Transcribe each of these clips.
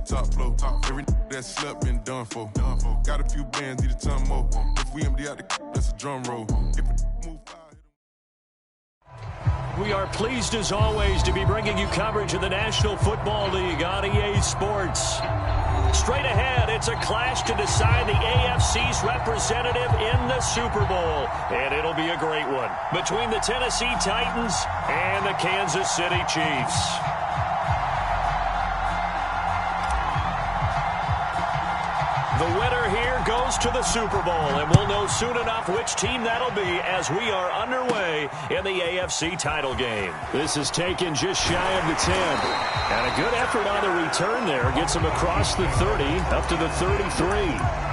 top flow. Every that slept been done for. Got a few bands, need a ton more. If we empty out the that's a drum roll. If it move We are pleased as always to be bringing you coverage of the National Football League on EA Sports. Straight ahead, it's a clash to decide the AFC's representative in the Super Bowl. And it'll be a great one between the Tennessee Titans and the Kansas City Chiefs. The winner here goes to the Super Bowl, and we'll know soon enough which team that'll be as we are underway in the AFC title game. This is taken just shy of the 10. And a good effort on the return there gets him across the 30 up to the 33.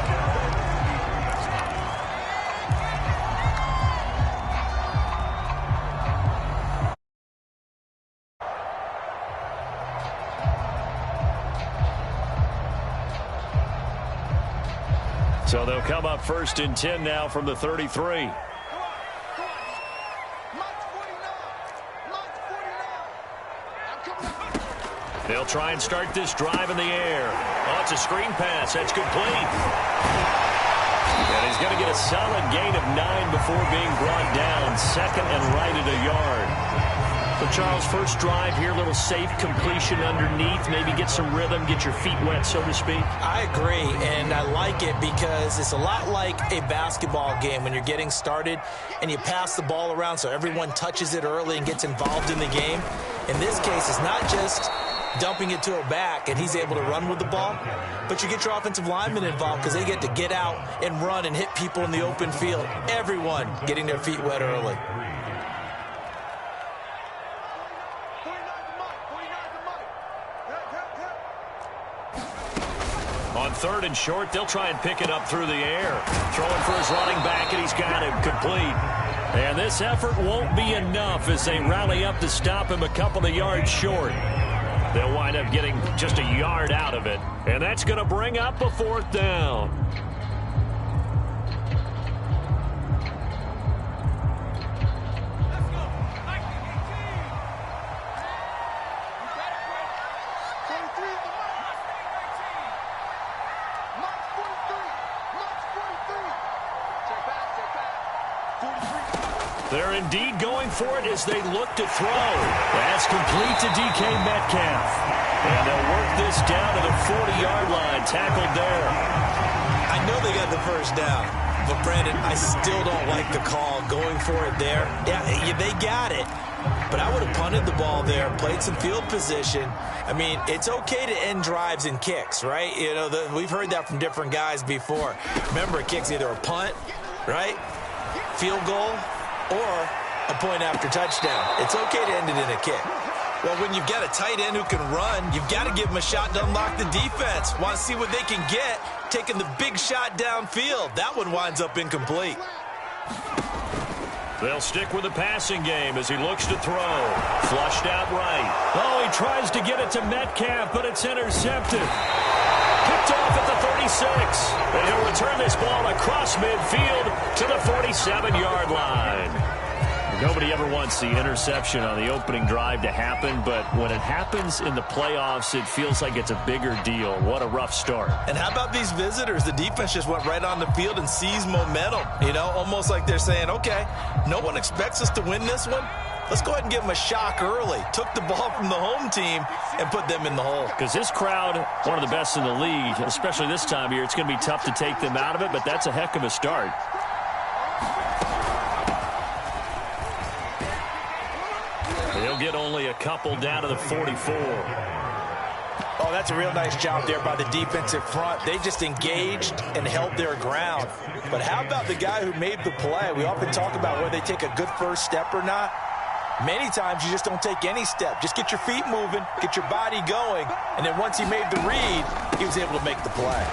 So they'll come up 1st and 10 now from the 33. They'll try and start this drive in the air. Oh, it's a screen pass. That's complete. And he's going to get a solid gain of 9 before being brought down. 2nd and right at a yard. So, Charles, first drive here, little safe completion underneath. Maybe get some rhythm, get your feet wet, so to speak. I agree, and I like it because it's a lot like a basketball game when you're getting started and you pass the ball around so everyone touches it early and gets involved in the game. In this case, it's not just dumping it to a back and he's able to run with the ball, but you get your offensive linemen involved because they get to get out and run and hit people in the open field. Everyone getting their feet wet early. On 3rd and short, they'll try and pick it up through the air. Throwing for his running back, and he's got him complete. And this effort won't be enough as they rally up to stop him a couple of yards short. They'll wind up getting just a yard out of it, and that's going to bring up a 4th down. They're indeed going for it as they look to throw. That's complete to DK Metcalf. And they'll work this down to the 40-yard line, tackled there. I know they got the first down, but, Brandon, I still don't like the call going for it there. Yeah, they got it, but I would have punted the ball there, played some field position. I mean, it's okay to end drives and kicks, right? You know, we've heard that from different guys before. Remember, a kick's either a punt, right, field goal, or a point after touchdown. It's okay to end it in a kick. Well, when you've got a tight end who can run, you've got to give him a shot to unlock the defense. Want to see what they can get, taking the big shot downfield. That one winds up incomplete. They'll stick with the passing game as he looks to throw. Flushed out right. Oh, he tries to get it to Metcalf, but it's intercepted. Picked off at the 36. And he'll return this ball across midfield to the 47-yard line. Nobody ever wants the interception on the opening drive to happen, but when it happens in the playoffs, it feels like it's a bigger deal. What a rough start. And how about these visitors? The defense just went right on the field and seized momentum. You know, almost like they're saying, okay, no one expects us to win this one. Let's go ahead and give them a shock early. Took the ball from the home team and put them in the hole. Because this crowd, one of the best in the league, especially this time of year, it's going to be tough to take them out of it, but that's a heck of a start. They'll get only a couple down to the 44. Oh, that's a real nice job there by the defensive front. They just engaged and held their ground. But how about the guy who made the play? We often talk about whether they take a good first step or not. Many times you just don't take any step. Just get your feet moving, get your body going, and then once he made the read, he was able to make the play.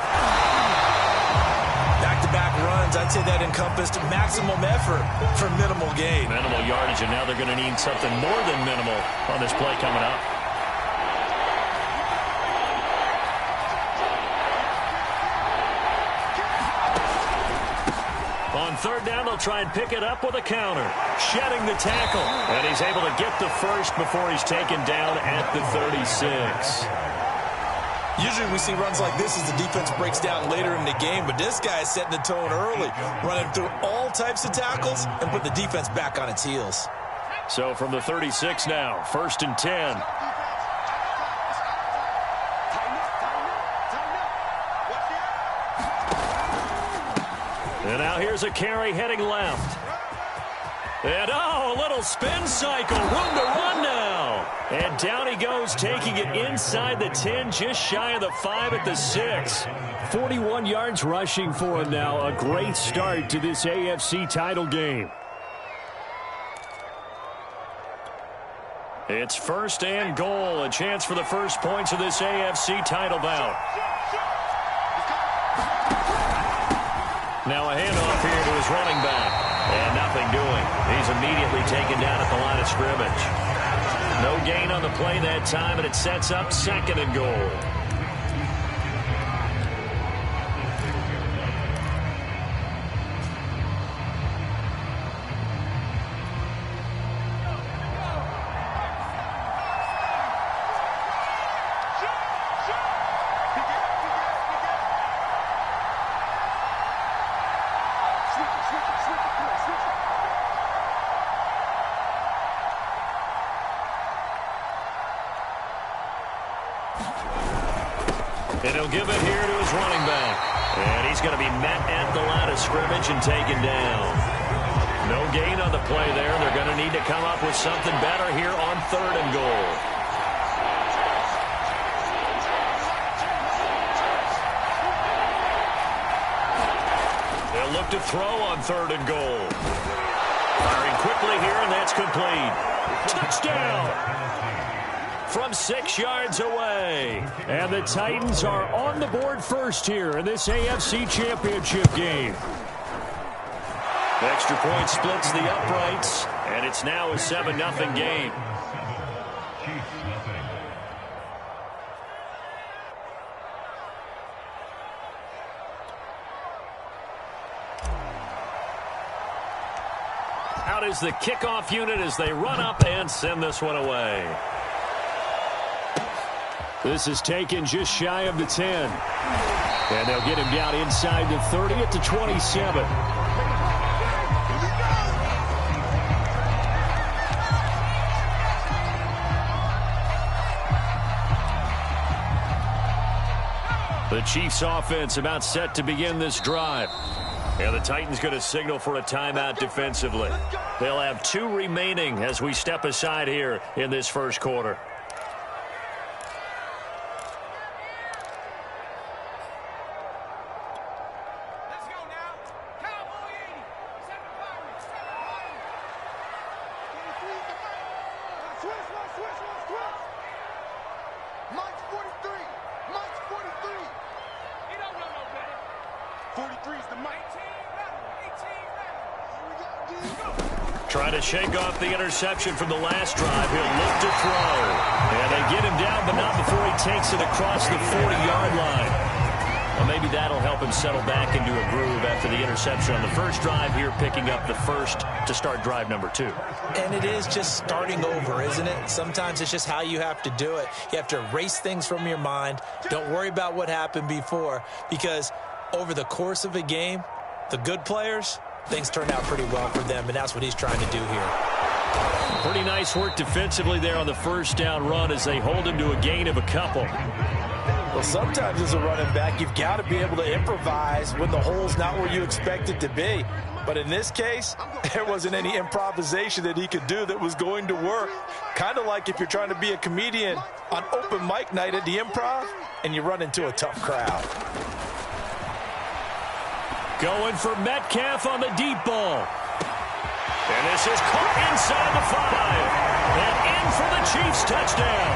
Back-to-back runs, I'd say that encompassed maximum effort for minimal gain. Minimal yardage, and now they're going to need something more than minimal on this play coming up. On 3rd down, they'll try and pick it up with a counter. Shedding the tackle. And he's able to get the first before he's taken down at the 36. Usually we see runs like this as the defense breaks down later in the game, but this guy is setting the tone early, running through all types of tackles and put the defense back on its heels. So from the 36 now, 1st and 10. And now here's a carry heading left. And, a little spin cycle. Room to run now. And down he goes, taking it inside the 10, just shy of the 5 at the 6. 41 yards rushing for him now. A great start to this AFC title game. It's 1st and goal. A chance for the first points of this AFC title bout. Now a handoff here to his running back. And nothing doing. He's immediately taken down at the line of scrimmage. No gain on the play that time, and it sets up 2nd and goal. And he'll give it here to his running back. And he's going to be met at the line of scrimmage and taken down. No gain on the play there. They're going to need to come up with something better here on 3rd and goal. They'll look to throw on 3rd and goal. Firing quickly here, and that's complete. Touchdown! From 6 yards away. And the Titans are on the board first here in this AFC Championship game. The extra point splits the uprights, and it's now a 7-0 game. Out is the kickoff unit as they run up and send this one away. This is taken just shy of the 10. And they'll get him down inside the 30 at the 27. The Chiefs offense about set to begin this drive. And the Titans going to signal for a timeout defensively. They'll have 2 remaining as we step aside here in this first quarter. Trying to shake off the interception from the last drive. He'll look to throw. And they get him down, but not before he takes it across the 40-yard line. Well, maybe that'll help him settle back into a groove after the interception on the first drive here, picking up the first to start drive number 2. And it is just starting over, isn't it? Sometimes it's just how you have to do it. You have to erase things from your mind. Don't worry about what happened before, because over the course of a game, the good players, things turn out pretty well for them, and that's what he's trying to do here. Pretty nice work defensively there on the first down run as they hold him to a gain of a couple. Well, sometimes as a running back, you've got to be able to improvise when the hole's not where you expect it to be. But in this case, there wasn't any improvisation that he could do that was going to work. Kind of like if you're trying to be a comedian on open mic night at the Improv and you run into a tough crowd. Going for Metcalf on the deep ball. And this is caught inside the 5. And in for the Chiefs touchdown.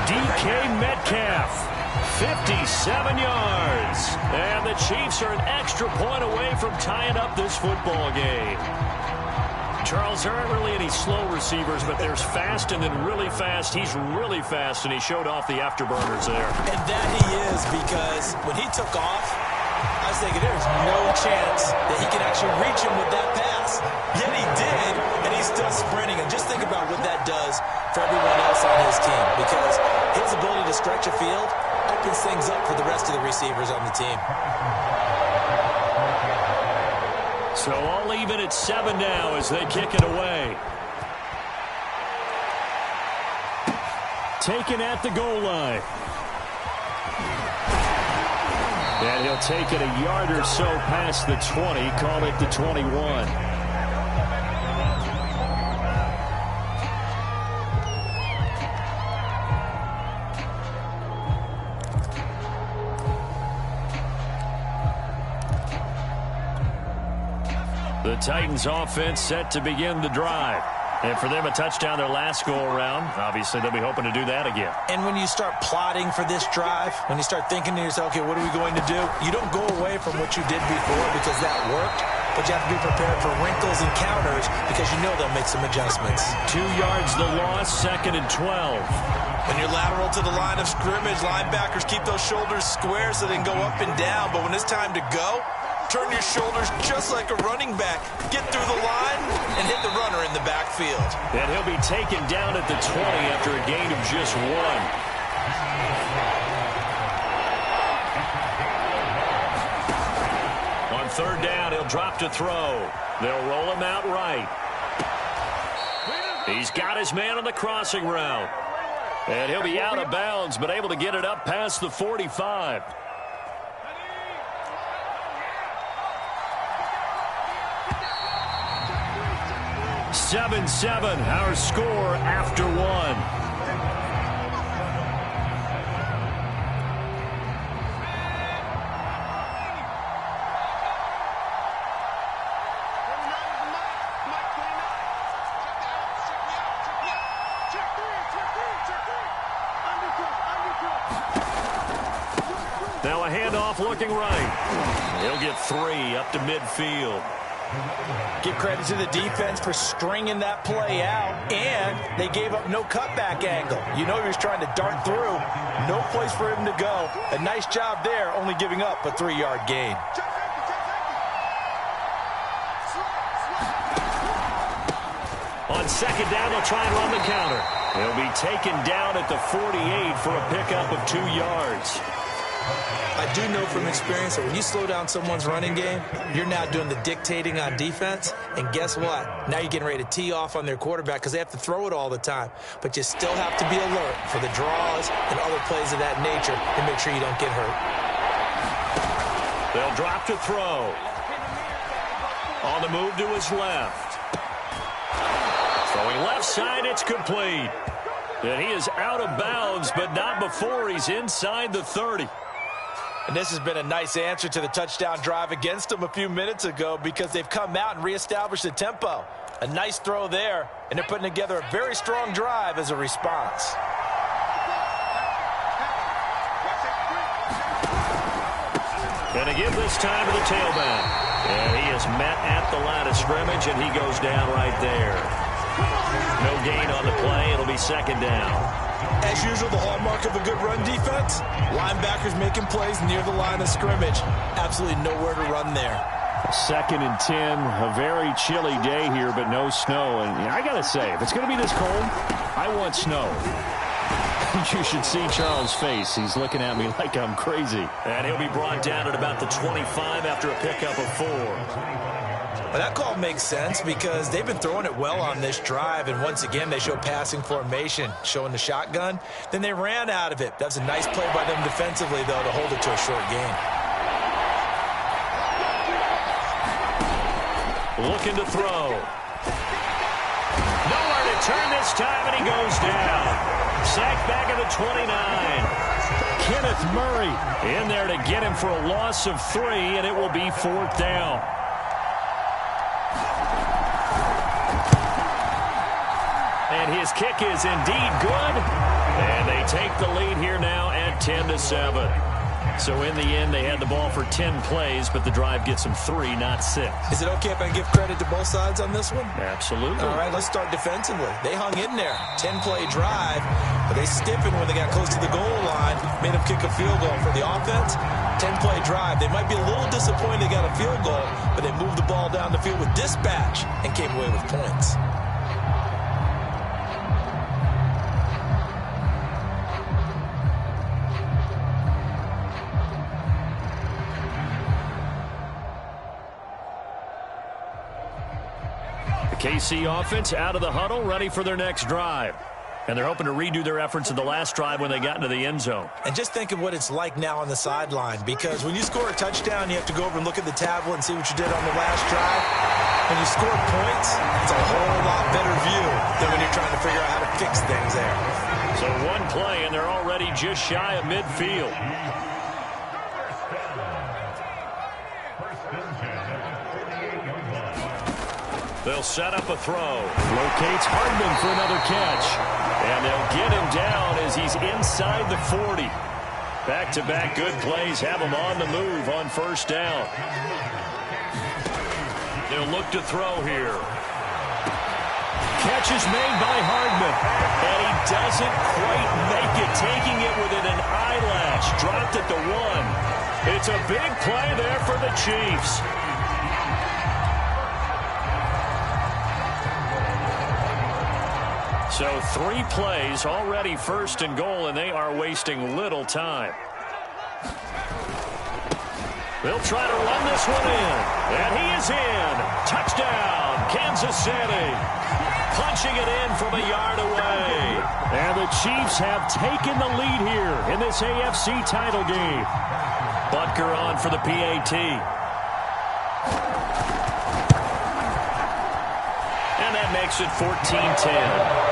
DK Metcalf, 57 yards. And the Chiefs are an extra point away from tying up this football game. Charles, there aren't really any slow receivers, but there's fast and then really fast. He's really fast, and he showed off the afterburners there. And that he is, because when he took off, I was thinking there's no chance that he can actually reach him with that pass. Yet he did, and he's still sprinting. And just think about what that does for everyone else on his team, because his ability to stretch a field opens things up for the rest of the receivers on the team. So all even at 7 now as they kick it away. Taken at the goal line. And he'll take it a yard or so past the 20, call it the 21. The Titans offense set to begin the drive. And for them, a touchdown their last go-around. Obviously, they'll be hoping to do that again. And when you start plotting for this drive, when you start thinking to yourself, okay, what are we going to do? You don't go away from what you did before because that worked, but you have to be prepared for wrinkles and counters because you know they'll make some adjustments. 2 yards the loss, 2nd and 12. When you're lateral to the line of scrimmage, linebackers keep those shoulders square so they can go up and down, but when it's time to go, turn your shoulders just like a running back. Get through the line and hit the runner in the backfield. And he'll be taken down at the 20 after a gain of just 1. On 3rd down, he'll drop to throw. They'll roll him out right. He's got his man on the crossing route. And he'll be out of bounds, but able to get it up past the 45. 7-7, our score after 1. Now a handoff looking right. He'll get 3 up to midfield. Give credit to the defense for stringing that play out, and they gave up no cutback angle. You know he was trying to dart through. No place for him to go. A nice job there, only giving up a 3-yard gain. On 2nd down, they'll try and run the counter. He'll be taken down at the 48 for a pickup of 2 yards. I do know from experience that when you slow down someone's running game, you're now doing the dictating on defense. And guess what? Now you're getting ready to tee off on their quarterback because they have to throw it all the time. But you still have to be alert for the draws and other plays of that nature and make sure you don't get hurt. They'll drop to throw. On the move to his left. Throwing left side, it's complete. And he is out of bounds, but not before he's inside the 30. And this has been a nice answer to the touchdown drive against them a few minutes ago because they've come out and reestablished the tempo. A nice throw there, and they're putting together a very strong drive as a response. And to give this time to the tailback. And he is met at the line of scrimmage, and he goes down right there. No gain on the play. It'll be 2nd down. As usual, the hallmark of a good run defense, linebackers making plays near the line of scrimmage. Absolutely nowhere to run there. 2nd and 10, a very chilly day here, but no snow. And I got to say, if it's going to be this cold, I want snow. You should see Charles' face. He's looking at me like I'm crazy. And he'll be brought down at about the 25 after a pickup of 4. Well, that call makes sense because they've been throwing it well on this drive, and once again they show passing formation, showing the shotgun. Then they ran out of it. That was a nice play by them defensively, though, to hold it to a short gain. Looking to throw. Nowhere to turn this time, and he goes down. Sacked back at the 29. Kenneth Murray in there to get him for a loss of 3, and it will be 4th down. And his kick is indeed good. And they take the lead here now at 10-7. So in the end, they had the ball for 10 plays, but the drive gets them 3, not 6. Is it okay if I give credit to both sides on this one? Absolutely. All right, let's start defensively. They hung in there. 10-play drive, but they stiffened when they got close to the goal line, made them kick a field goal for the offense. 10-play drive. They might be a little disappointed they got a field goal, but they moved the ball down the field with dispatch and came away with points. KC offense out of the huddle, ready for their next drive. And they're hoping to redo their efforts in the last drive when they got into the end zone. And just think of what it's like now on the sideline, because when you score a touchdown, you have to go over and look at the tablet and see what you did on the last drive. When you score points, it's a whole lot better view than when you're trying to figure out how to fix things there. So one play, and they're already just shy of midfield. They'll set up a throw. Locates Hardman for another catch. And they'll get him down as he's inside the 40. Back-to-back good plays have him on the move on first down. They'll look to throw here. Catch is made by Hardman. And he doesn't quite make it, taking it within an eyelash. Dropped at the 1. It's a big play there for the Chiefs. So 3 plays, already first and goal, and they are wasting little time. They'll try to run this one in, and he is in. Touchdown, Kansas City. Punching it in from a yard away. And the Chiefs have taken the lead here in this AFC title game. Butker on for the PAT. And that makes it 14-10.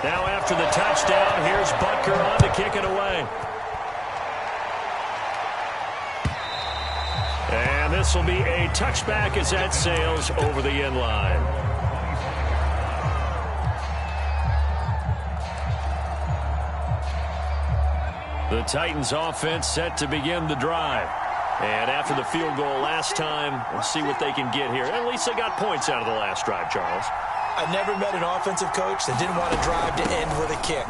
Now after the touchdown, here's Butker on to kick it away. And this will be a touchback as that sails over the end line. The Titans offense set to begin the drive. And after the field goal last time, we'll see what they can get here. At least they got points out of the last drive, Charles. I never met an offensive coach that didn't want to drive to end with a kick.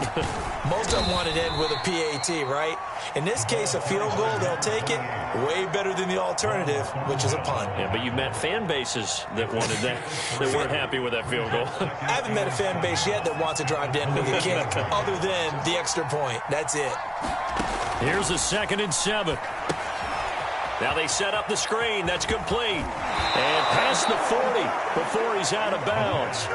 Most of them wanted to end with a PAT, right? In this case, a field goal, they'll take it. Way better than the alternative, which is a punt. Yeah, but you've met fan bases that wanted that, that weren't happy with that field goal. I haven't met a fan base yet that wants to drive to end with a kick, other than the extra point. That's it. Here's a 2nd and 7. Now they set up the screen. That's complete. And past the 40 before he's out of bounds.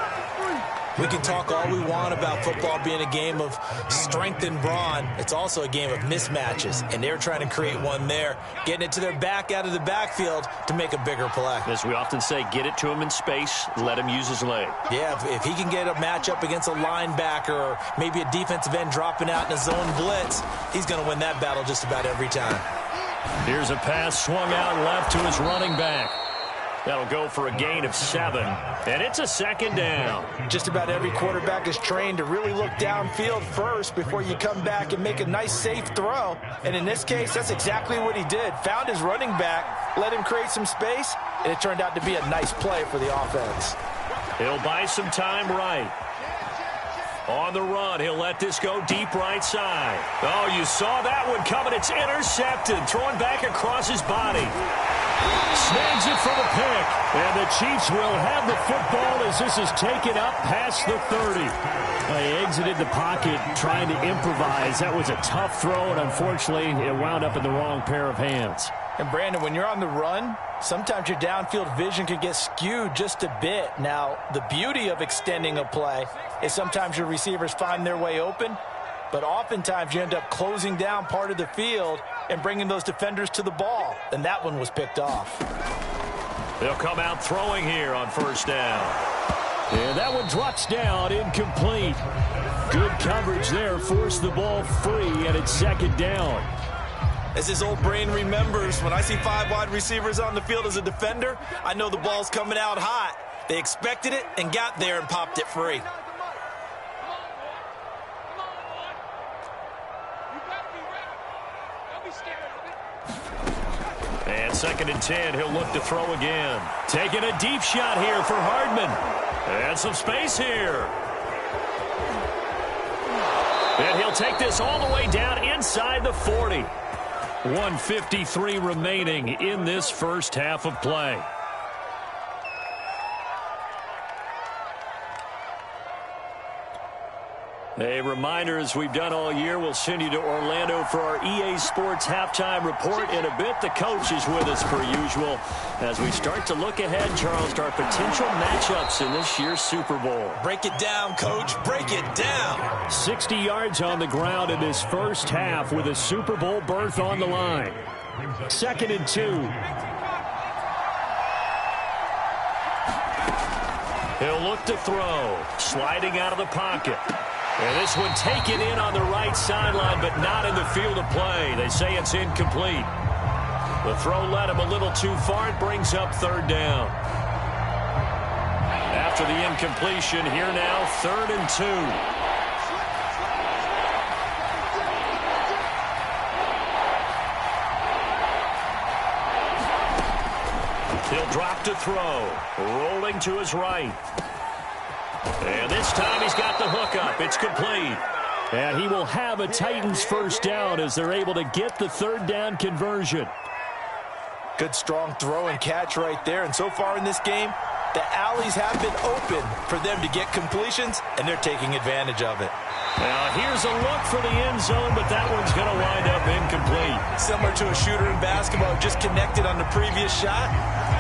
We can talk all we want about football being a game of strength and brawn. It's also a game of mismatches, and they're trying to create one there, getting it to their back out of the backfield to make a bigger play. As we often say, get it to him in space, let him use his leg. Yeah, if he can get a matchup against a linebacker or maybe a defensive end dropping out in a zone blitz, he's going to win that battle just about every time. Here's a pass swung out left to his running back. That'll go for a gain of 7, and it's a 2nd down. Just about every quarterback is trained to really look downfield first before you come back and make a nice, safe throw. And in this case, that's exactly what he did. Found his running back, let him create some space, and it turned out to be a nice play for the offense. He'll buy some time right. On the run, he'll let this go deep right side. Oh, you saw that one coming. It's intercepted. Thrown back across his body. Snags it for the pick. And the Chiefs will have the football as this is taken up past the 30. He exited the pocket trying to improvise. That was a tough throw, and unfortunately, it wound up in the wrong pair of hands. And, Brandon, when you're on the run, sometimes your downfield vision can get skewed just a bit. Now, the beauty of extending a play is sometimes your receivers find their way open, but oftentimes you end up closing down part of the field and bringing those defenders to the ball, and that one was picked off. They'll come out throwing here on first down. Yeah, that one drops down, incomplete. Good coverage there, forced the ball free, and it's 2nd down. As his old brain remembers, when I see 5 wide receivers on the field as a defender, I know the ball's coming out hot. They expected it and got there and popped it free. And 2nd and 10, he'll look to throw again. Taking a deep shot here for Hardman. And some space here. And he'll take this all the way down inside the 40. 1:53 remaining in this first half of play. A reminder, as we've done all year, we'll send you to Orlando for our EA Sports halftime report in a bit. The coach is with us per usual as we start to look ahead, Charles, to our potential matchups in this year's Super Bowl. Break it down, Coach. Break it down. 60 yards on the ground in this first half with a Super Bowl berth on the line. 2nd and 2. He'll look to throw. Sliding out of the pocket. And this one taken in on the right sideline, but not in the field of play. They say it's incomplete. The throw led him a little too far. It brings up 3rd down. After the incompletion, here now, 3rd and 2. He'll drop to throw. Rolling to his right. And this time he's got the hookup. It's complete. And he will have a Titans first down as they're able to get the 3rd down conversion. Good strong throw and catch right there. And so far in this game, the alleys have been open for them to get completions, and they're taking advantage of it. Now here's a look for the end zone, but that one's going to wind up incomplete. Similar to a shooter in basketball, just connected on the previous shot.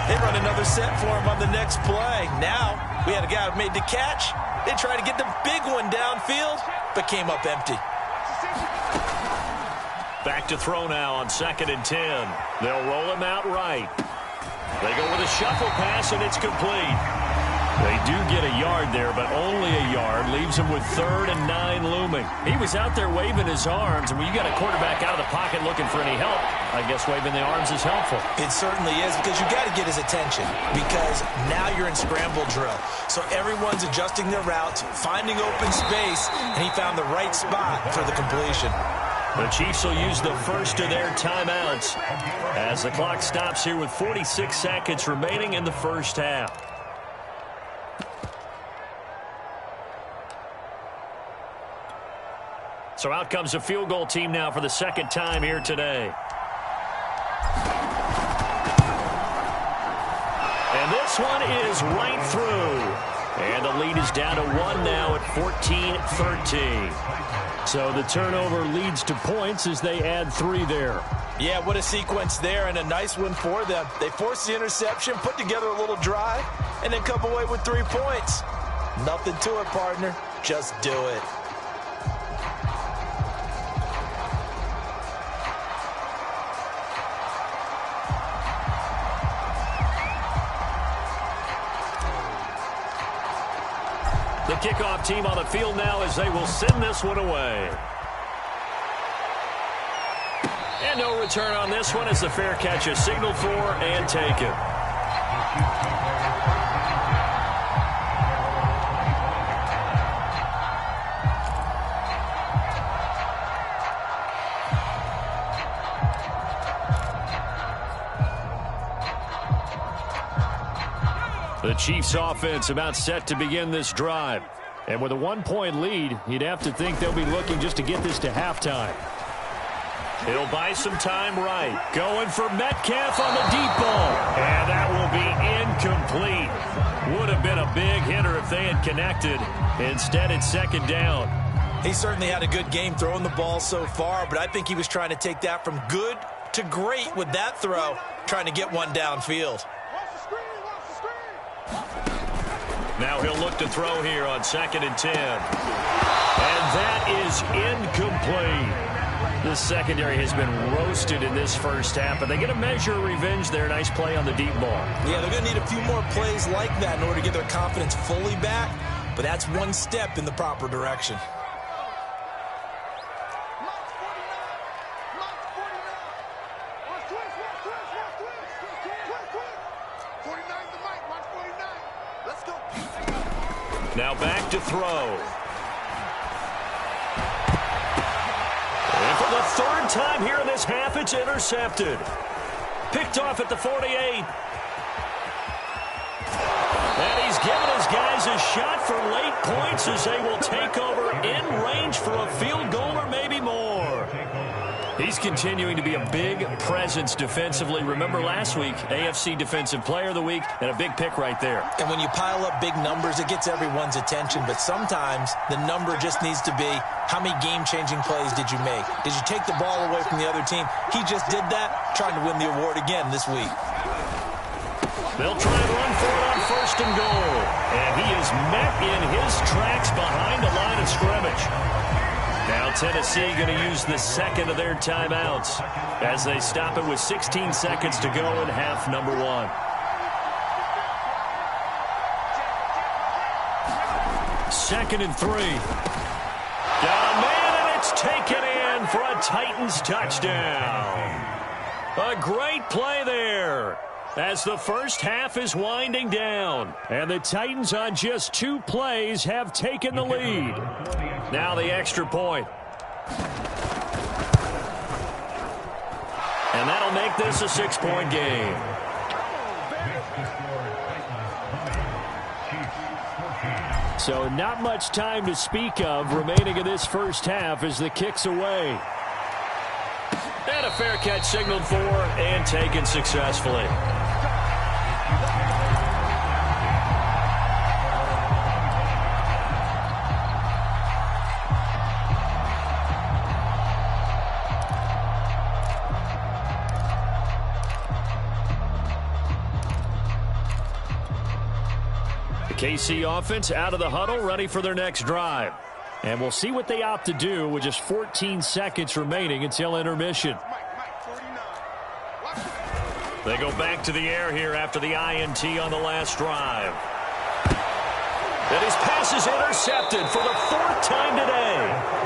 They run another set for him on the next play. Now we had a guy who made the catch. They tried to get the big one downfield, but came up empty. Back to throw now on 2nd and 10. They'll roll him out right. They go with a shuffle pass, and it's complete. They do get a yard there, but only a yard. Leaves him with 3rd and 9 looming. He was out there waving his arms, and when you got a quarterback out of the pocket looking for any help, I guess waving the arms is helpful. It certainly is, because you got to get his attention, because now you're in scramble drill. So everyone's adjusting their routes, finding open space, and he found the right spot for the completion. The Chiefs will use the first of their timeouts as the clock stops here with 46 seconds remaining in the first half. So out comes a field goal team now for the 2nd time here today. And this one is right through. And the lead is down to 1 now at 14-13. So the turnover leads to points as they add 3 there. Yeah, what a sequence there, and a nice one for them. They forced the interception, put together a little drive, and then come away with 3 points. Nothing to it, partner. Just do it. The kickoff team on the field now as they will send this one away. And no return on this one as the fair catch is signaled for and taken. The Chiefs offense about set to begin this drive. And with a 1-point lead, you'd have to think they'll be looking just to get this to halftime. He'll buy some time right. Going for Metcalf on the deep ball. And that will be incomplete. Would have been a big hitter if they had connected. Instead, it's 2nd down. He certainly had a good game throwing the ball so far, but I think he was trying to take that from good to great with that throw, trying to get one downfield. Now he'll look to throw here on 2nd and 10. And that is incomplete. The secondary has been roasted in this first half, but they get a measure of revenge there. Nice play on the deep ball. Yeah, they're going to need a few more plays like that in order to get their confidence fully back, but that's one step in the proper direction. Now back to throw. And for the 3rd time here in this half, it's intercepted. Picked off at the 48. And he's given his guys a shot for late points as they will take over in range for a field goal or maybe more. He He's continuing to be a big presence defensively. Remember last week, AFC Defensive Player of the Week, and a big pick right there. And when you pile up big numbers, it gets everyone's attention. But sometimes the number just needs to be, how many game-changing plays did you make? Did you take the ball away from the other team? He just did that, trying to win the award again this week. They'll try and run for it on 1st and goal. And he is met in his tracks behind the line of scrimmage. Now Tennessee going to use the second of their timeouts as they stop it with 16 seconds to go in half number 1. Second and 3. Got a man, and it's taken in for a Titans touchdown. A great play there as the first half is winding down. And the Titans on just 2 plays have taken the lead. Now the extra point. And that'll make this a 6-point game. So not much time to speak of remaining in this first half as the kick's away. And a fair catch signaled for and taken successfully. KC offense out of the huddle, ready for their next drive. And we'll see what they opt to do with just 14 seconds remaining until intermission. They go back to the air here after the INT on the last drive. And his pass is intercepted for the 4th time today.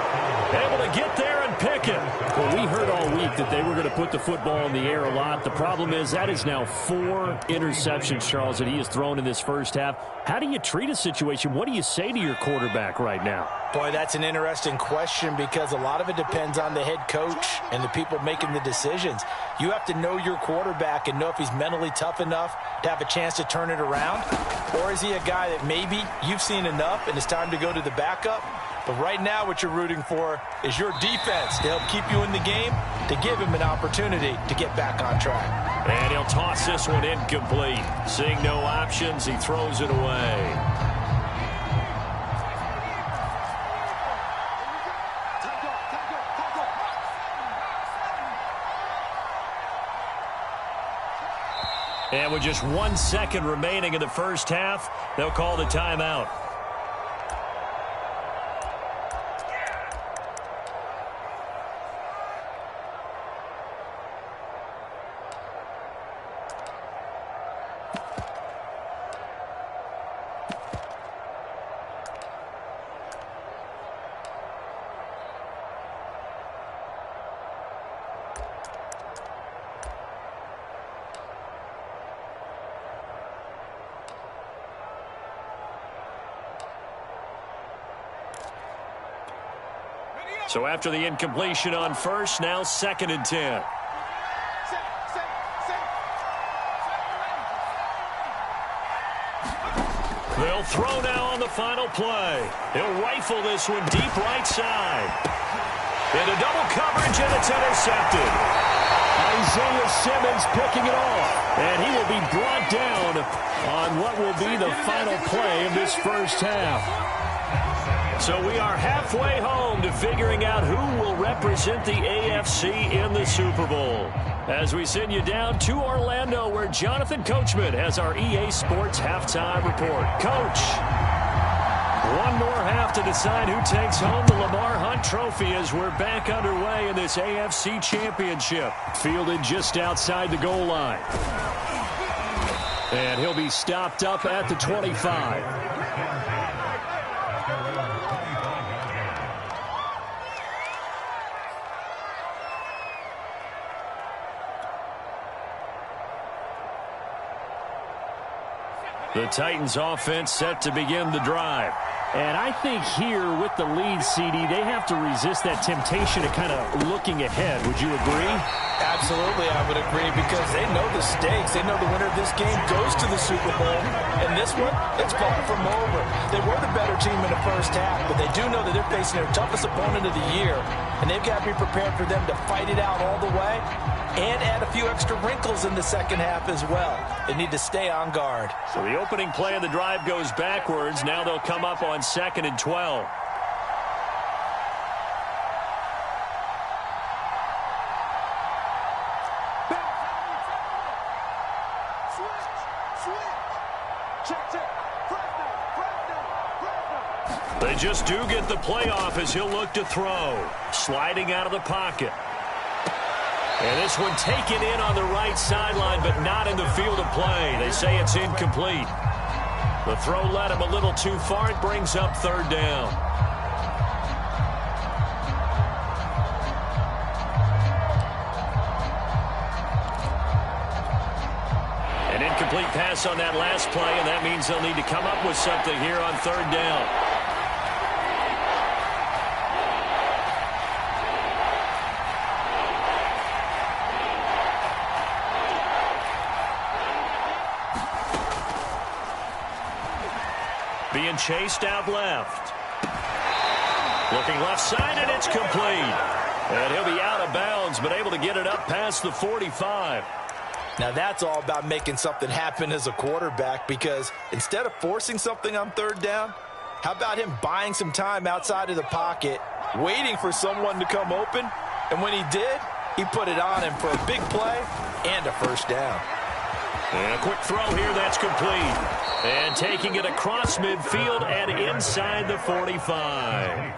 Able to get there and pick it. Well, we heard all week that they were going to put the football in the air a lot. The problem is that is now 4 interceptions, Charles, that he has thrown in this first half. How do you treat a situation? What do you say to your quarterback right now? Boy, that's an interesting question because a lot of it depends on the head coach and the people making the decisions. You have to know your quarterback and know if he's mentally tough enough to have a chance to turn it around. Or is he a guy that maybe you've seen enough and it's time to go to the backup? But right now what you're rooting for is your defense to help keep you in the game, to give him an opportunity to get back on track. And he'll toss this one incomplete. Seeing no options, he throws it away. And with just 1 second remaining in the first half, they'll call the timeout. So after the incompletion on first, now 2nd and 10. They'll throw now on the final play. He'll rifle this one deep right side. Into double coverage, and it's intercepted. Isaiah Simmons picking it off. And he will be brought down on what will be the final play of this first half. So we are halfway home to figuring out who will represent the AFC in the Super Bowl. As we send you down to Orlando, where Jonathan Coachman has our EA Sports halftime report. Coach, one more half to decide who takes home the Lamar Hunt Trophy as we're back underway in this AFC Championship. Fielded just outside the goal line. And he'll be stopped up at the 25. The Titans offense set to begin the drive. And I think here with the lead, CD, they have to resist that temptation of kind of looking ahead. Would you agree? Absolutely, I would agree, because they know the stakes. They know the winner of this game goes to the Super Bowl. And this one, it's far from over. They were the better team in the first half, but they do know that they're facing their toughest opponent of the year. And they've got to be prepared for them to fight it out all the way and add a few extra wrinkles in the second half as well. They need to stay on guard. So the opening play of the drive goes backwards. Now they'll come up on 2nd and 12. They just do get the playoff as he'll look to throw. Sliding out of the pocket. And this one taken in on the right sideline, but not in the field of play. They say it's incomplete. The throw led him a little too far. It brings up 3rd down. An incomplete pass on that last play, and that means they'll need to come up with something here on 3rd down. Being chased out left. Looking left side, and it's complete. And he'll be out of bounds, but able to get it up past the 45. Now that's all about making something happen as a quarterback, because instead of forcing something on 3rd down, how about him buying some time outside of the pocket, waiting for someone to come open, and when he did, he put it on him for a big play and a 1st down. And a quick throw here, that's complete. And taking it across midfield and inside the 45.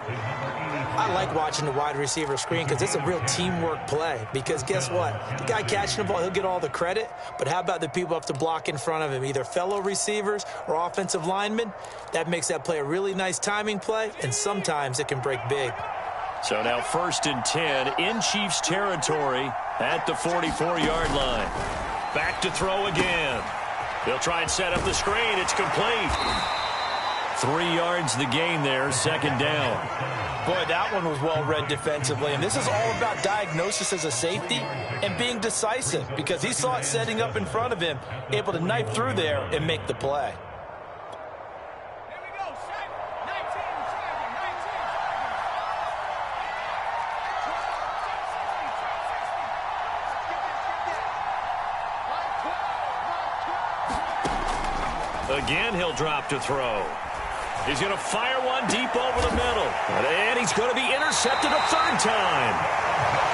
I like watching the wide receiver screen because it's a real teamwork play. Because guess what? The guy catching the ball, he'll get all the credit. But how about the people up to block in front of him, either fellow receivers or offensive linemen? That makes that play a really nice timing play, and sometimes it can break big. So now 1st and 10 in Chiefs territory at the 44-yard line. Back to throw again. They'll try and set up the screen. It's complete. 3 yards the gain there, 2nd down. Boy, that one was well read defensively. And this is all about diagnosis as a safety and being decisive, because he saw it setting up in front of him, able to knife through there and make the play. Again, he'll drop to throw. He's going to fire one deep over the middle. And he's going to be intercepted a 3rd time.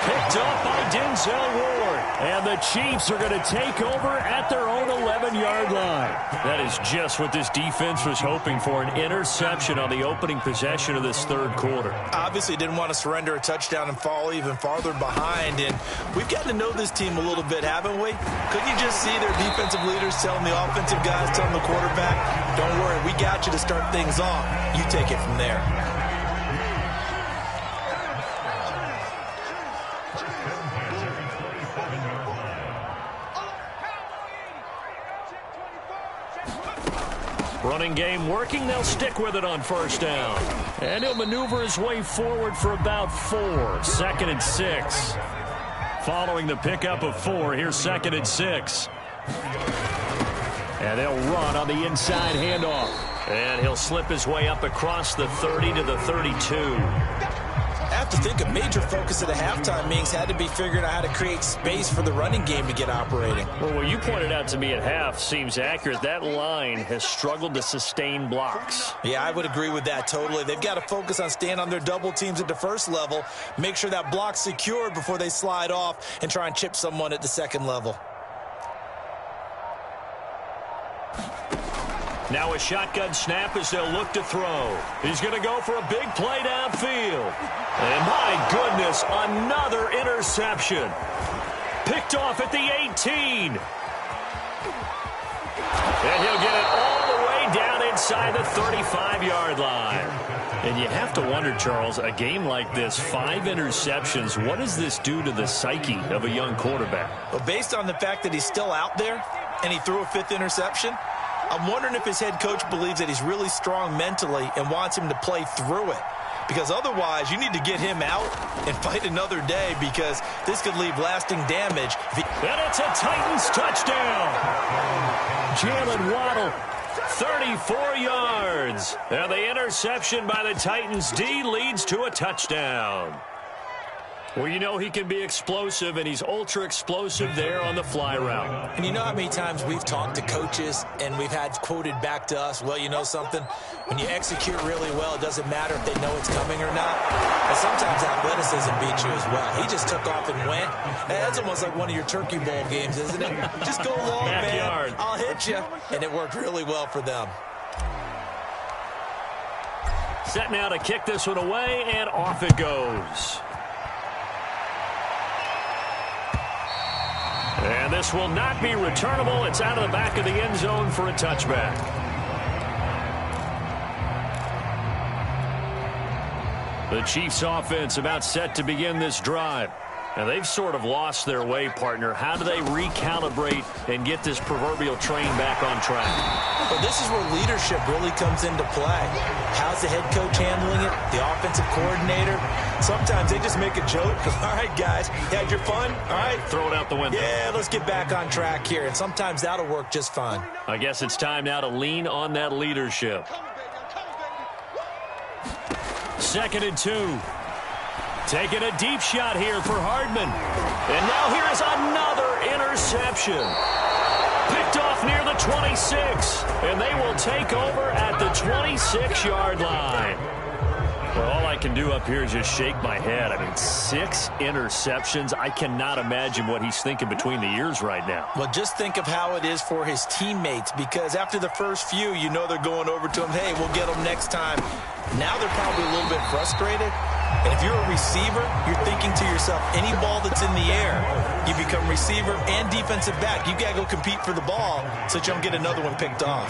Picked up by Denzel Ward. And the Chiefs are going to take over at their own 11-yard line. That is just what this defense was hoping for, an interception on the opening possession of this 3rd quarter. Obviously didn't want to surrender a touchdown and fall even farther behind. And we've gotten to know this team a little bit, haven't we? Couldn't you just see their defensive leaders telling the offensive guys, telling the quarterback, don't worry, we got you to start things off. You take it from there. Running game working. They'll stick with it on 1st down. And he'll maneuver his way forward for about 4. 2nd and 6. Following the pickup of 4, here's 2nd and 6. And they'll run on the inside handoff. And he'll slip his way up across the 30 to the 32. I have to think a major focus of the halftime meetings had to be figuring out how to create space for the running game to get operating. Well, what you pointed out to me at half seems accurate. That line has struggled to sustain blocks. Yeah, I would agree with that totally. They've got to focus on staying on their double teams at the 1st level, make sure that block's secured before they slide off and try and chip someone at the 2nd level. Now a shotgun snap as they'll look to throw. He's going to go for a big play downfield. And my goodness, another interception. Picked off at the 18. And he'll get it all the way down inside the 35-yard line. And you have to wonder, Charles, a game like this, 5 interceptions, what does this do to the psyche of a young quarterback? Well, based on the fact that he's still out there and he threw a 5th interception, I'm wondering if his head coach believes that he's really strong mentally and wants him to play through it. Because otherwise, you need to get him out and fight another day, because this could leave lasting damage. And it's a Titans touchdown. Jalen Waddle, 34 yards. And the interception by the Titans D leads to a touchdown. Well, you know he can be explosive, and he's ultra-explosive there on the fly route. And you know how many times we've talked to coaches and we've had quoted back to us, well, you know something? When you execute really well, it doesn't matter if they know it's coming or not. And sometimes athleticism beats you as well. He just took off and went. Hey, that's almost like one of your Turkey Bowl games, isn't it? Just go long, man. I'll hit you. And it worked really well for them. Set now to kick this one away, and off it goes. And this will not be returnable. It's out of the back of the end zone for a touchback. The Chiefs offense about set to begin this drive. And they've sort of lost their way, partner. How do they recalibrate and get this proverbial train back on track? Well, this is where leadership really comes into play. How's the head coach handling it? The offensive coordinator? Sometimes they just make a joke. All right, guys, you had your fun? All right. Throw it out the window. Yeah, let's get back on track here. And sometimes that'll work just fine. I guess it's time now to lean on that leadership. 2nd and 2. Taking a deep shot here for Hardman. And now here is another interception. Picked off near the 26. And they will take over at the 26-yard line. Well, all I can do up here is just shake my head. I mean, 6 interceptions. I cannot imagine what he's thinking between the ears right now. Well, just think of how it is for his teammates, because after the first few, you know they're going over to him, hey, we'll get them next time. Now they're probably a little bit frustrated. And if you're a receiver, you're thinking to yourself, any ball that's in the air, you become receiver and defensive back. You got to go compete for the ball so that you don't get another one picked off.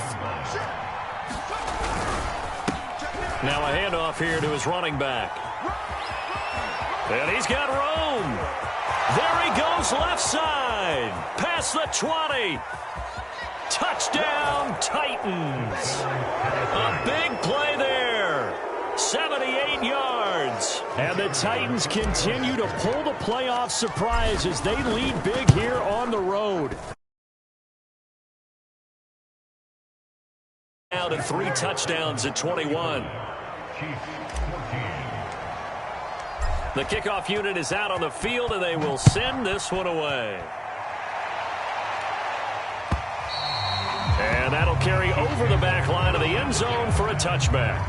Now a handoff here to his running back. And he's got room. There he goes left side. Past the 20. Touchdown, Titans. A big play there. 78 yards. And the Titans continue to pull the playoff surprise as they lead big here on the road. Out to 3 touchdowns at 21. The kickoff unit is out on the field, and they will send this one away. And that'll carry over the back line of the end zone for a touchback.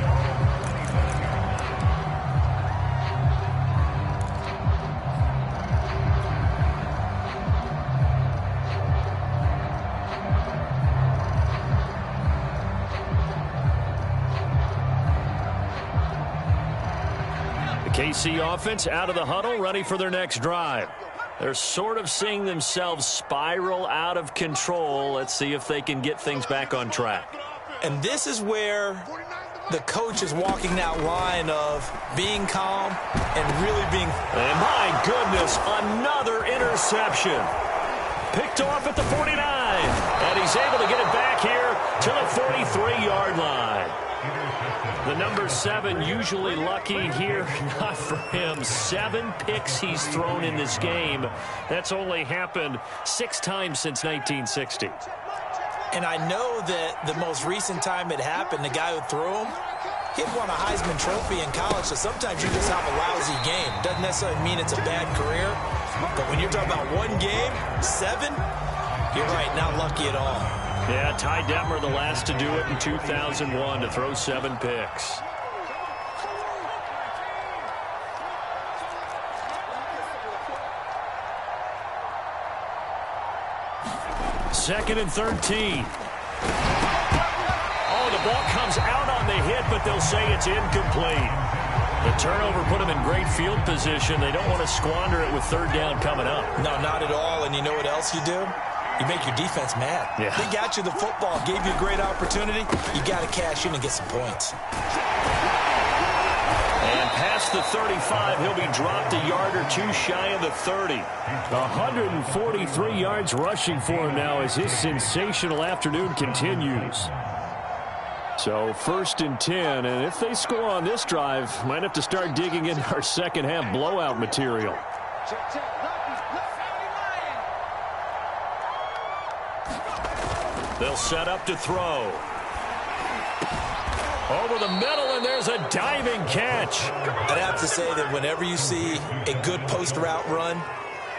KC offense out of the huddle, ready for their next drive. They're sort of seeing themselves spiral out of control. Let's see if they can get things back on track. And this is where the coach is walking that line of being calm and really being... And my goodness, another interception. Picked off at the 49. And he's able to get it back here to the 43-yard line. The number 7 usually lucky here, not for him. 7 picks he's thrown in this game. That's only happened 6 times since 1960. And I know that the most recent time it happened, the guy who threw him, he won a Heisman Trophy in college, so sometimes you just have a lousy game. Doesn't necessarily mean it's a bad career, but when you're talking about one game, 7, you're right, not lucky at all. Yeah, Ty Detmer, the last to do it in 2001, to throw 7 picks. Second and 13. Oh, the ball comes out on the hit, but they'll say it's incomplete. The turnover put them in great field position. They don't want to squander it with 3rd down coming up. No, not at all. And you know what else you do? You make your defense mad. Yeah. They got you the football, gave you a great opportunity. You got to cash in and get some points. And past the 35. He'll be dropped a yard or two shy of the 30. 143 yards rushing for him now as his sensational afternoon continues. So 1st and 10, and if they score on this drive, might have to start digging into our second half blowout material. They'll set up to throw. Over the middle, and there's a diving catch. I'd have to say that whenever you see a good post route run,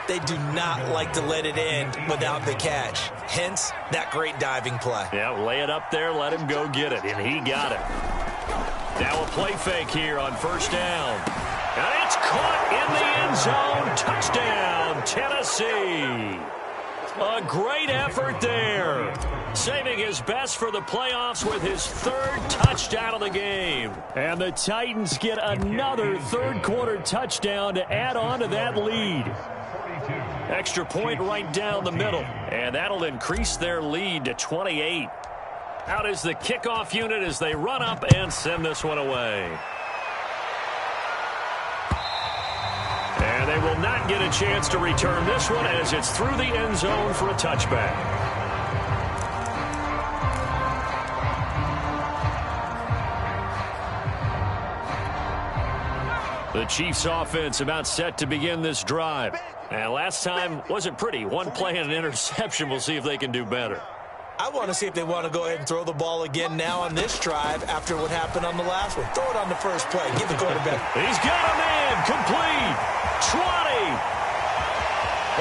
they do not like to let it end without the catch. Hence, that great diving play. Yeah, lay it up there, let him go get it, and he got it. Now a play fake here on 1st down. And it's caught in the end zone. Touchdown, Tennessee. A great effort there. Saving his best for the playoffs with his 3rd touchdown of the game. And the Titans get another 3rd quarter touchdown to add on to that lead. Extra point right down the middle. And that'll increase their lead to 28. Out is the kickoff unit as they run up and send this one away. And they will not get a chance to return this one as it's through the end zone for a touchback. The Chiefs offense about set to begin this drive. And last time wasn't pretty. One play and an interception. We'll see if they can do better. I want to see if they want to go ahead and throw the ball again now on this drive after what happened on the last one. Throw it on the first play. Give the quarterback. He's got a man. Complete. 20.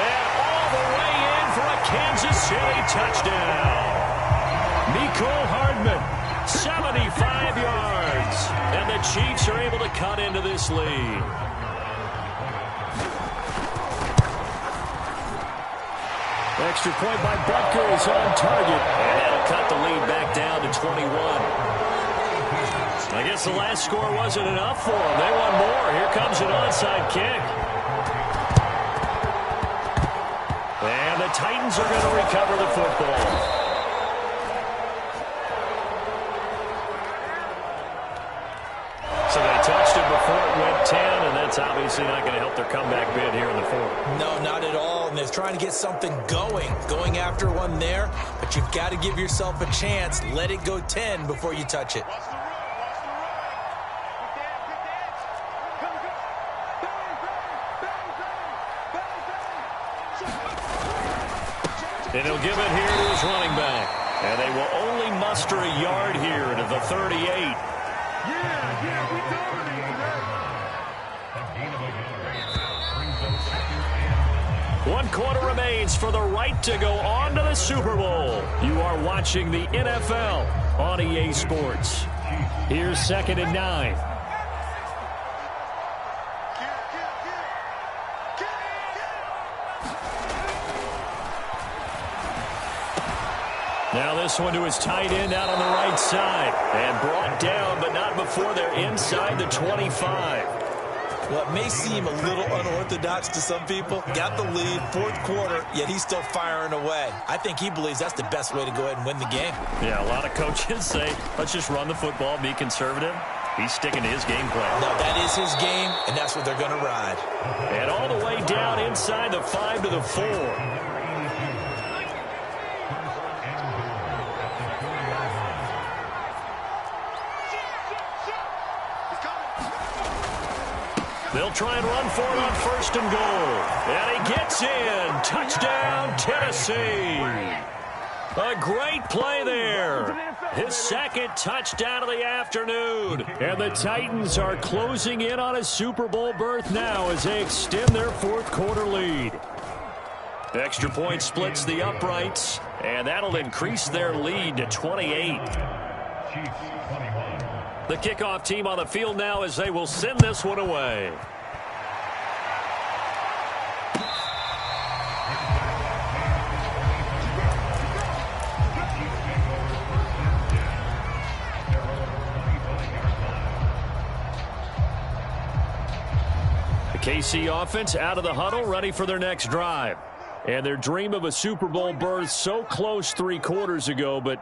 And all the way in for a Kansas City touchdown. Mecole Hardman, 75 yards. And the Chiefs are able to cut into this lead. Extra point by Butker is on target. And that'll cut the lead back down to 21. I guess the last score wasn't enough for them. They want more. Here comes an onside kick. And the Titans are going to recover the football. So they touched it before it went 10, and that's obviously not going to help their comeback bid here in the 4th. No, not at all. And they're trying to get something going after one there. But you've got to give yourself a chance. Let it go 10 before you touch it. And he'll give it here to his running back. And they will only muster a yard here to the 38. We dominate today. 1 quarter remains for the right to go on to the Super Bowl. You are watching the NFL on EA Sports. Here's 2nd and 9. Now this one to his tight end out on the right side. And brought down, but not before they're inside the 25. Well, it may seem a little unorthodox to some people. Got the lead, 4th quarter, yet he's still firing away. I think he believes that's the best way to go ahead and win the game. Yeah, a lot of coaches say, let's just run the football, be conservative. He's sticking to his game plan. No, that is his game, and that's what they're going to ride. And all the way down inside the 5 to the 4. They'll try and run for it on 1st and goal. And he gets in. Touchdown, Tennessee. A great play there. His 2nd touchdown of the afternoon. And the Titans are closing in on a Super Bowl berth now as they extend their 4th quarter lead. Extra point splits the uprights, and that'll increase their lead to 28. The kickoff team on the field now as they will send this one away. The KC offense out of the huddle, ready for their next drive. And their dream of a Super Bowl berth so close 3 quarters ago, but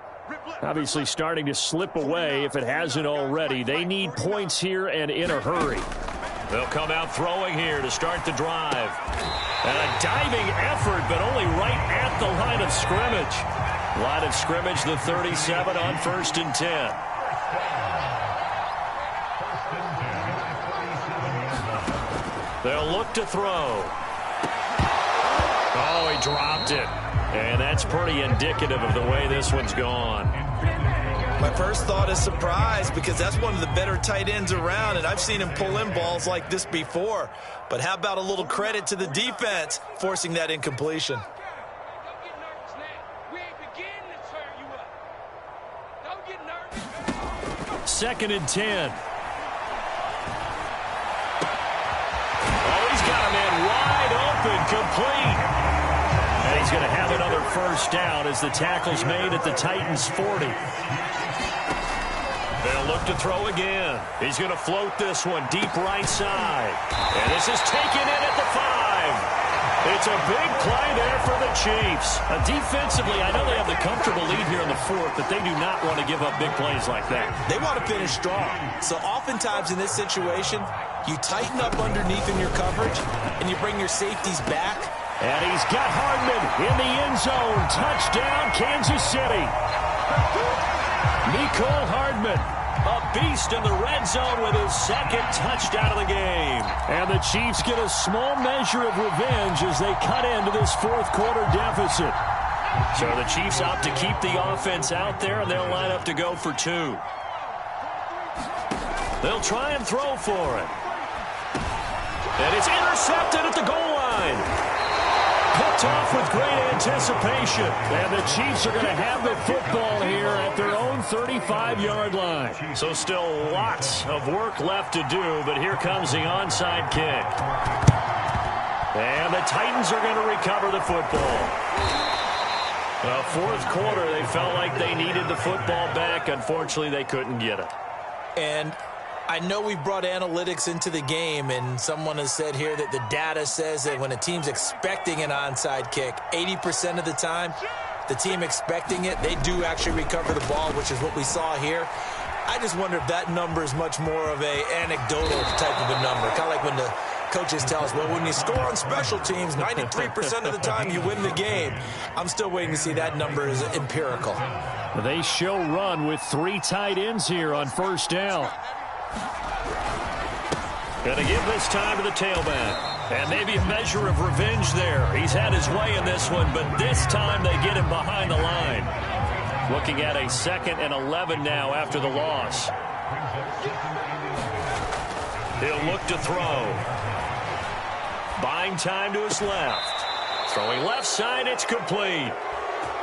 obviously starting to slip away if it hasn't already. They need points here and in a hurry. They'll come out throwing here to start the drive. And a diving effort, but only right at the line of scrimmage. Line of scrimmage, the 37 on 1st and 10. They'll look to throw. Oh, he dropped it. And that's pretty indicative of the way this one's gone. My first thought is surprise, because that's one of the better tight ends around, and I've seen him pull in balls like this before. But how about a little credit to the defense forcing that incompletion? Second and 10. Oh, he's got a man wide open, complete. And he's going to have another first down as the tackle's made at the Titans' 40. They'll look to throw again. He's going to float this one deep right side. And this is taken in at the 5. It's a big play there for the Chiefs. Defensively, I know they have the comfortable lead here in the 4th, but they do not want to give up big plays like that. They want to finish strong. So oftentimes in this situation, you tighten up underneath in your coverage, and you bring your safeties back. And he's got Hardman in the end zone. Touchdown, Kansas City. Mecole Hardman, a beast in the red zone with his second touchdown of the game. And the Chiefs get a small measure of revenge as they cut into this 4th quarter deficit. So the Chiefs opt to keep the offense out there, and they'll line up to go for 2. They'll try and throw for it. And it's intercepted at the goal line. Picked off with great anticipation. And the Chiefs are going to have the football here at their own 35-yard line. So still lots of work left to do, but here comes the onside kick. And the Titans are going to recover the football. 4th quarter, they felt like they needed the football back. Unfortunately, they couldn't get it. And I know we brought analytics into the game, and someone has said here that the data says that when a team's expecting an onside kick, 80% of the time, the team expecting it, they do actually recover the ball, which is what we saw here. I just wonder if that number is much more of an anecdotal type of a number, kind of like when the coaches tell us, well, when you score on special teams, 93% of the time you win the game. I'm still waiting to see that number is empirical. They show run with 3 tight ends here on 1st down. Going to give this time to the tailback. And maybe a measure of revenge there. He's had his way in this one, but this time they get him behind the line. Looking at a 2nd and 11 now after the loss. He'll look to throw. Buying time to his left. Throwing left side, it's complete.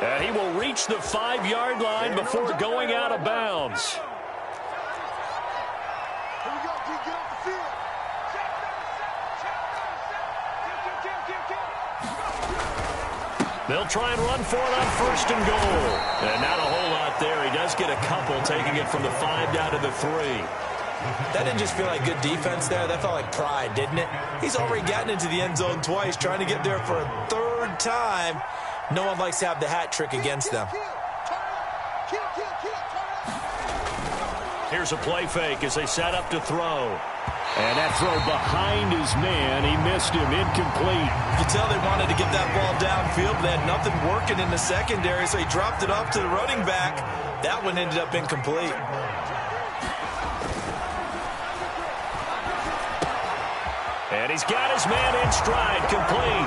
And he will reach the 5-yard line before going out of bounds. They'll try and run for it on 1st and goal. And not a whole lot there. He does get a couple, taking it from the 5 down to the 3. That didn't just feel like good defense there. That felt like pride, didn't it? He's already gotten into the end zone twice, trying to get there for a 3rd time. No one likes to have the hat trick against them. Here's a play fake as they set up to throw. And that throw behind his man. He missed him. Incomplete. You could tell they wanted to get that ball downfield, but they had nothing working in the secondary, so he dropped it off to the running back. That one ended up incomplete. And he's got his man in stride. Complete.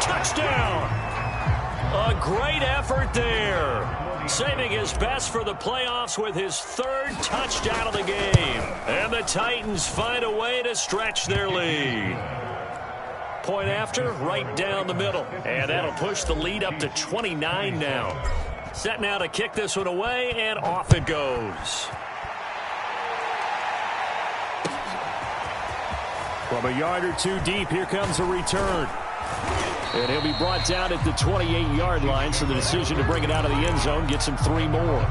Touchdown. A great effort there. Saving his best for the playoffs with his 3rd touchdown of the game. And the Titans find a way to stretch their lead. Point after, right down the middle. And that'll push the lead up to 29 now. Set now to kick this one away, and off it goes. From a yard or 2 deep, here comes a return. And he'll be brought down at the 28-yard line, so the decision to bring it out of the end zone gets him 3 more.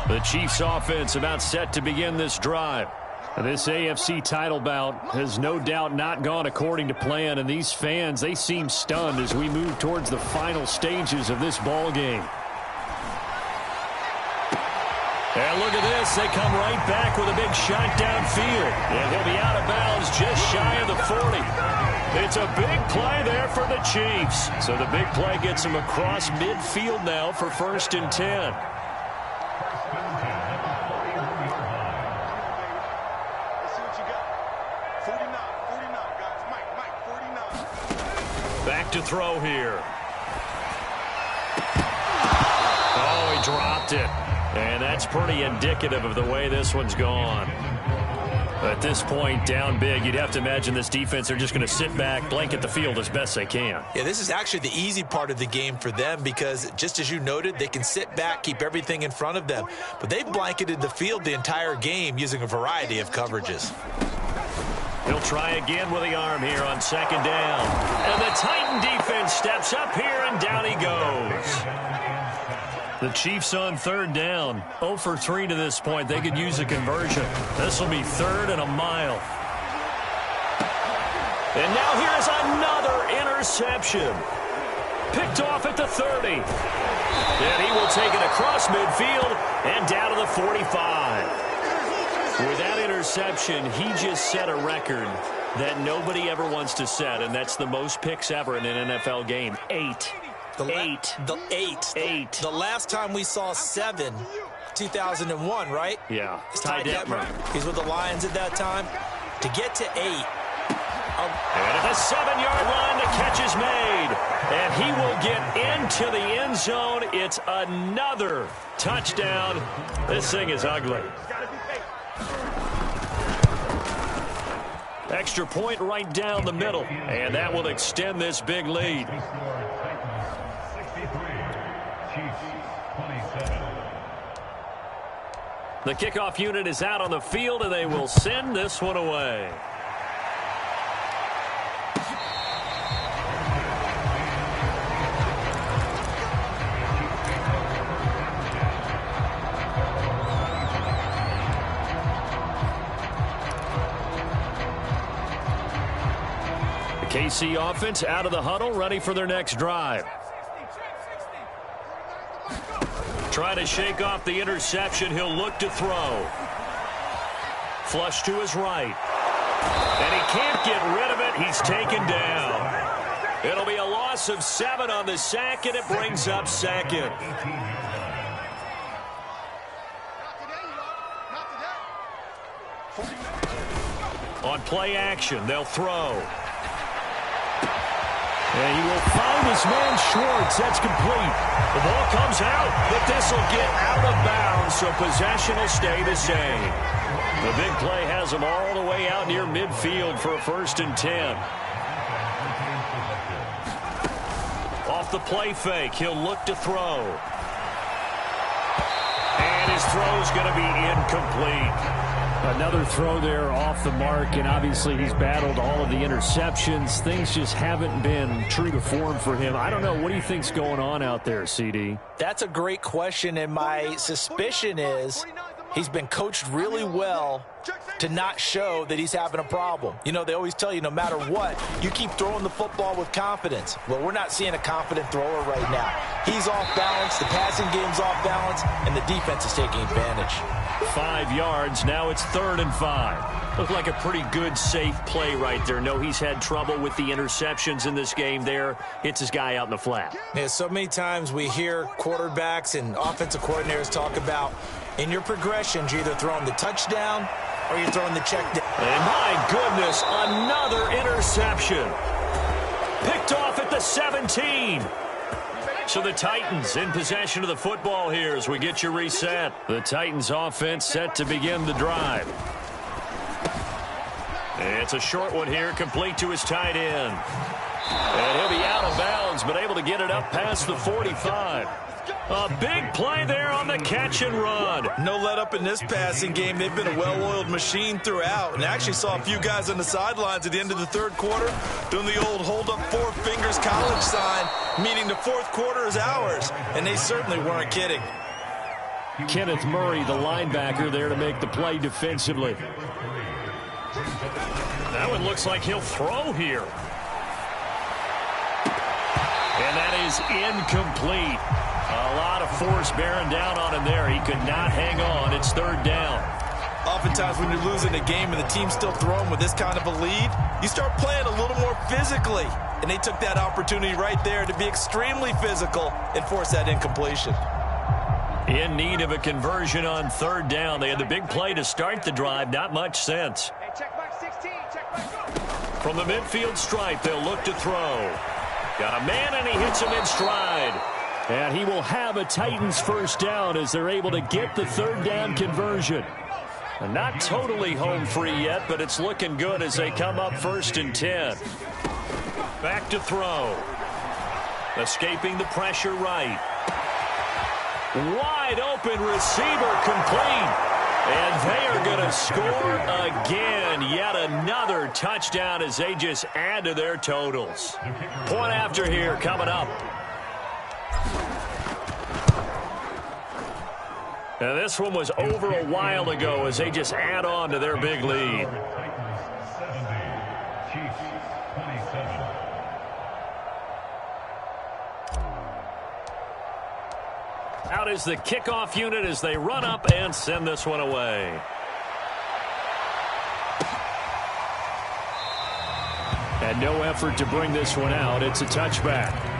The Chiefs offense about set to begin this drive. This AFC title bout has no doubt not gone according to plan, and these fans, they seem stunned as we move towards the final stages of this ball game. And look at this. They come right back with a big shot downfield. And he'll be out of bounds just shy of the 40. It's a big play there for the Chiefs. So the big play gets them across midfield now for 1st and 10. Back to throw here. Oh, he dropped it. And that's pretty indicative of the way this one's gone. At this point, down big, you'd have to imagine this defense, they're just going to sit back, blanket the field as best they can. Yeah, this is actually the easy part of the game for them because, just as you noted, they can sit back, keep everything in front of them. But they've blanketed the field the entire game using a variety of coverages. He'll try again with the arm here on 2nd down. And the Titan defense steps up here, and down he goes. The Chiefs on 3rd down. 0 for 3 to this point. They could use a conversion. This will be 3rd and a mile. And now here's another interception. Picked off at the 30. And he will take it across midfield and down to the 45. With that interception, he just set a record that nobody ever wants to set, and that's the most picks ever in an NFL game. 8. The last time we saw 7, 2001, right? Yeah. It's Ty Detmer. He's with the Lions at that time. To get to 8. And at the 7-yard line, the catch is made. And he will get into the end zone. It's another touchdown. This thing is ugly. Extra point right down the middle. And that will extend this big lead. The kickoff unit is out on the field, and they will send this one away. The KC offense out of the huddle, ready for their next drive. Trying to shake off the interception. He'll look to throw. Flush to his right. And he can't get rid of it. He's taken down. It'll be a loss of 7 on the sack, and it brings up 2nd. On play action, they'll throw. And he will find his man Schwartz. That's complete. The ball comes out, but this will get out of bounds, so possession will stay the same. The big play has him all the way out near midfield for a 1st and 10. Off the play fake, he'll look to throw. And his throw's going to be incomplete. Another throw there off the mark, and obviously he's battled all of the interceptions. Things just haven't been true to form for him. I don't know. What do you think's going on out there, CD? That's a great question, and my suspicion is he's been coached really well to not show that he's having a problem. You know, they always tell you no matter what, you keep throwing the football with confidence. Well, we're not seeing a confident thrower right now. He's off balance, the passing game's off balance, and the defense is taking advantage. 5 yards. Now it's 3rd and 5. Looked like a pretty good, safe play right there. No, he's had trouble with the interceptions in this game there. Hits his guy out in the flat. Yeah, so many times we hear quarterbacks and offensive coordinators talk about in your progressions, you're either throwing the touchdown or you're throwing the check down. And my goodness, another interception. Picked off at the 17. So the Titans in possession of the football here as we get you reset. The Titans offense set to begin the drive. It's a short one here, complete to his tight end. And he'll be out of bounds, but able to get it up past the 45. A big play there on the catch and run. No let up in this passing game. They've been a well-oiled machine throughout, and actually saw a few guys on the sidelines at the end of the 3rd quarter doing the old hold up 4 fingers college sign, meaning the 4th quarter is ours, and they certainly weren't kidding. Kenneth Murray, the linebacker, there to make the play defensively. That one looks like he'll throw here. And that is incomplete. A lot of force bearing down on him there. He could not hang on. It's third down. Oftentimes when you're losing a game and the team's still throwing with this kind of a lead, you start playing a little more physically. And they took that opportunity right there to be extremely physical and force that incompletion. In need of a conversion on third down. They had the big play to start the drive. Not much sense. From the midfield stripe, they'll look to throw. Got a man, and he hits him in stride. And he will have a Titans first down as they're able to get the third down conversion. And not totally home free yet, but it's looking good as they come up 1st and 10. Back to throw. Escaping the pressure right. Wide open receiver complete. And they are going to score again. Yet another touchdown as they just add to their totals. Point after here coming up. And this one was over a while ago as they just add on to their big lead. Out is the kickoff unit as they run up and send this one away. And no effort to bring this one out. It's a touchback.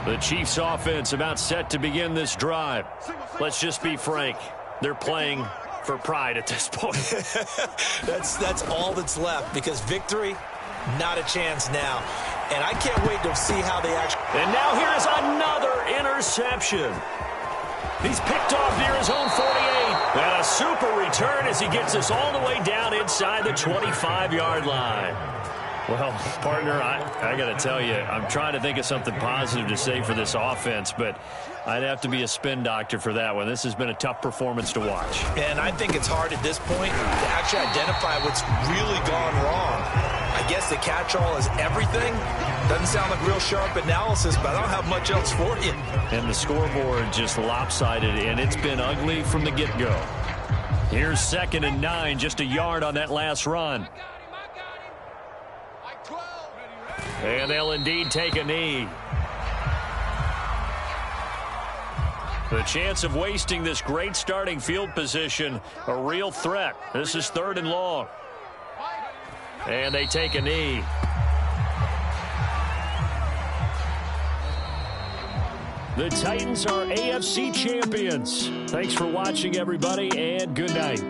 The Chiefs offense about set to begin this drive. Let's just be frank. They're playing for pride at this point. That's all that's left because victory, not a chance now. And I can't wait to see how they actually... And now here's another interception. He's picked off near his own 48. And a super return as he gets us all the way down inside the 25-yard line. Well, partner, I got to tell you, I'm trying to think of something positive to say for this offense, but I'd have to be a spin doctor for that one. This has been a tough performance to watch. And I think it's hard at this point to actually identify what's really gone wrong. I guess the catch-all is everything. Doesn't sound like real sharp analysis, but I don't have much else for you. And the scoreboard just lopsided, and it's been ugly from the get-go. Here's 2nd and 9, just a yard on that last run. And they'll indeed take a knee. The chance of wasting this great starting field position, a real threat. This is 3rd and long. And they take a knee. The Titans are AFC champions. Thanks for watching, everybody, and good night.